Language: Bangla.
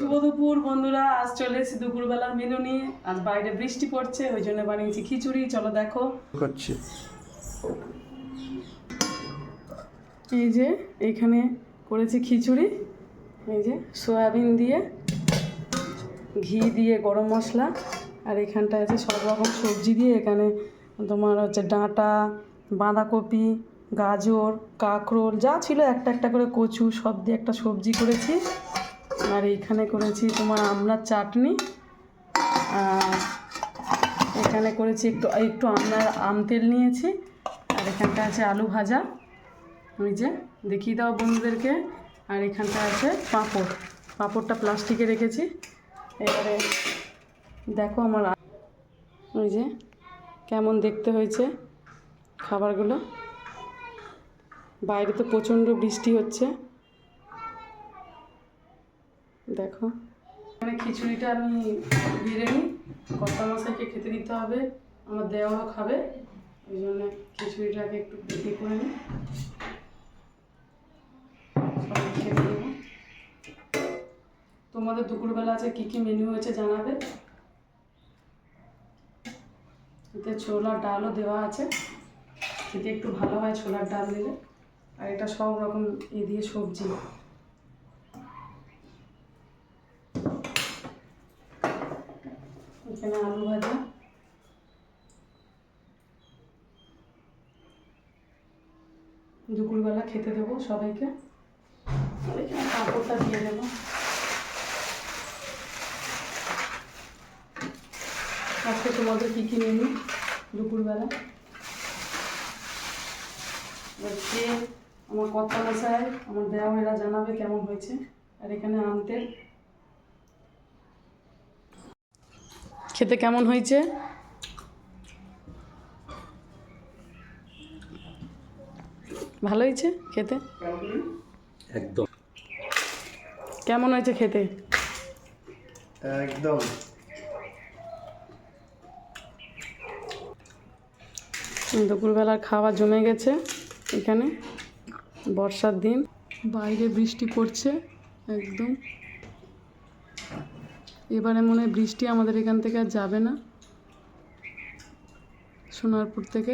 শুভ দুপুর বন্ধুরা, আজ চলে এসেছি দুপুরবেলার মেনু নিয়ে। আজ বাইরে বৃষ্টি পড়ছে, ওই জন্য বানিয়েছি খিচুড়ি। চলো দেখো করছি। এই যে এইখানে করেছি খিচুড়ি, এই যে সয়াবিন দিয়ে, ঘি দিয়ে, গরম মশলা, আর এখানটায় আছে সব রকম সবজি দিয়ে। এখানে তোমার হচ্ছে ডাঁটা, বাঁধাকপি, গাজর, কাঁকরোল যা ছিল একটা একটা করে, কচু সব দিয়ে একটা সবজি করেছি। আর এইখানে করেছি তোমার আমড়ার চাটনি, আর এখানে করেছি একটু একটু আম তেল নিয়েছি। আর এখানটা আছে আলু ভাজা, ওই যে দেখিয়ে দাও বন্ধুদেরকে। আর এখানটা আছে পাঁপড়টা প্লাস্টিকে রেখেছি। এবারে দেখো আমার ওই যে কেমন দেখতে হয়েছে খাবারগুলো। বাইরে তো প্রচণ্ড বৃষ্টি হচ্ছে, দেখো। এখানে খিচুড়িটা আমি বেড়ে নিই, কর্তামশাইকে খেতে দিতে হবে, আমার দেওয়াও খাবে, ওই জন্য খিচুড়িটাকে একটু বেশি করে নিই, সবাই খেতে দেবো। তোমাদের দুপুরবেলা আছে কী কী মেনু হয়েছে জানাবে। এতে ছোলার ডালও দেওয়া আছে, এতে একটু ভালো হয় ছোলার ডাল দিলে। আর এটা সব রকম দিয়ে সবজি, এখানে আলু ভাজা, দুপুরবেলা খেতে দেবো সবাইকে। এখানে পাঁপড়টা দিয়ে দেবো। আজকে তোমাদের কী কী মেনু দুপুরবেলা খেয়ে আমার কর্তামশাই, আমার দেওয়ারা জানাবে কেমন হয়েছে। আর এখানে আনতে খেতে কেমন হয়েছে, ভালো হয়েছে খেতে একদম কেমন হয়েছে খেতে একদম। দুপুরবেলার খাওয়া জমে গেছে। এখানে বর্ষার দিন, বাইরে বৃষ্টি পড়ছে একদম। এবারে মনে হয় বৃষ্টি আমাদের এখান থেকে আর যাবে না, সোনারপুর থেকে।